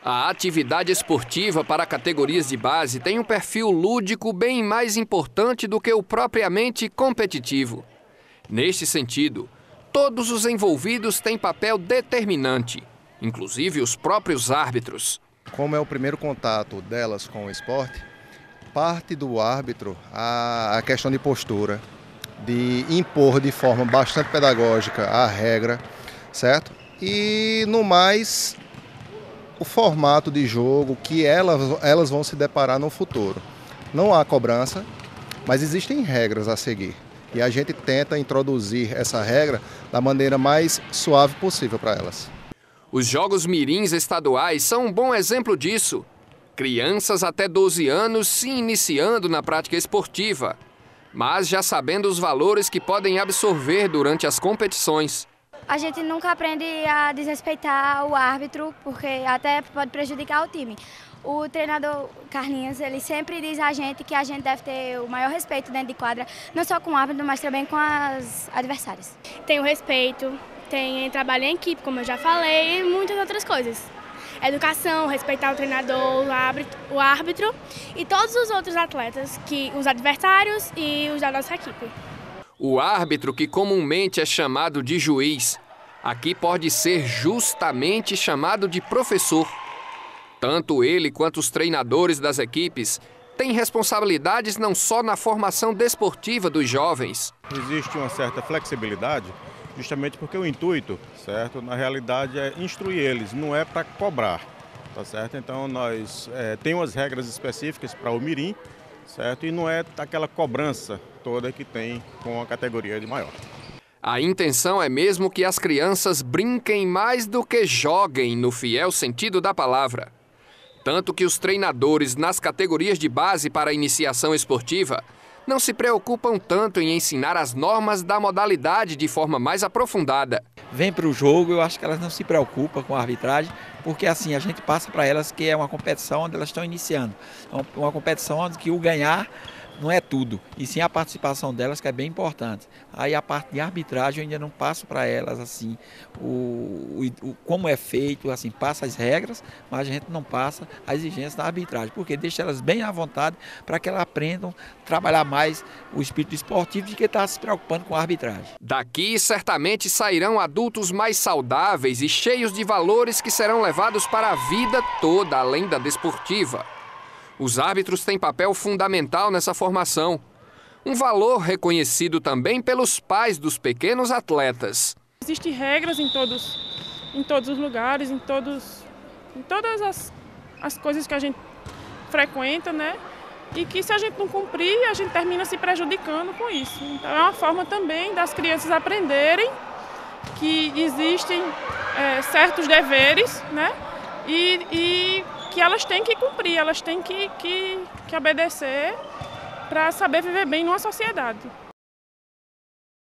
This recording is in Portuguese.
A atividade esportiva para categorias de base tem um perfil lúdico bem mais importante do que o propriamente competitivo. Neste sentido, todos os envolvidos têm papel determinante, inclusive os próprios árbitros. Como é o primeiro contato delas com o esporte, parte do árbitro a questão de postura, de impor de forma bastante pedagógica a regra, certo? E no mais, o formato de jogo que elas vão se deparar no futuro. Não há cobrança, mas existem regras a seguir. E a gente tenta introduzir essa regra da maneira mais suave possível para elas. Os Jogos Mirins estaduais são um bom exemplo disso. Crianças até 12 anos se iniciando na prática esportiva, mas já sabendo os valores que podem absorver durante as competições. A gente nunca aprende a desrespeitar o árbitro, porque até pode prejudicar o time. O treinador Carlinhos, ele sempre diz a gente que a gente deve ter o maior respeito dentro de quadra, não só com o árbitro, mas também com as adversárias. Tem o respeito, tem trabalho em equipe, como eu já falei, e muitas outras coisas. Educação, respeitar o treinador, o árbitro e todos os outros atletas, os adversários e os da nossa equipe. O árbitro, que comumente é chamado de juiz, aqui pode ser justamente chamado de professor. Tanto ele quanto os treinadores das equipes têm responsabilidades não só na formação desportiva dos jovens. Existe uma certa flexibilidade, justamente porque o intuito, certo, na realidade é instruir eles, não é para cobrar, tá certo? Então nós temos umas regras específicas para o mirim, certo? E não é aquela cobrança toda que tem com a categoria de maior. A intenção é mesmo que as crianças brinquem mais do que joguem, no fiel sentido da palavra. Tanto que os treinadores nas categorias de base para a iniciação esportiva não se preocupam tanto em ensinar as normas da modalidade de forma mais aprofundada. Vem para o jogo, eu acho que elas não se preocupam com a arbitragem, porque assim a gente passa para elas que é uma competição onde elas estão iniciando. Uma competição onde que o ganhar não é tudo, e sim a participação delas, que é bem importante. Aí a parte de arbitragem eu ainda não passo para elas assim como é feito, assim, passa as regras, mas a gente não passa a exigência da arbitragem, porque deixa elas bem à vontade para que elas aprendam a trabalhar mais o espírito esportivo de que está se preocupando com a arbitragem. Daqui certamente sairão adultos mais saudáveis e cheios de valores que serão levados para a vida toda, além da desportiva. Os árbitros têm papel fundamental nessa formação. Um valor reconhecido também pelos pais dos pequenos atletas. Existem regras em todos os lugares, em todas as coisas que a gente frequenta, né? E que se a gente não cumprir, a gente termina se prejudicando com isso. Então é uma forma também das crianças aprenderem que existem certos deveres, né? E que elas têm que cumprir, elas têm que obedecer para saber viver bem numa sociedade.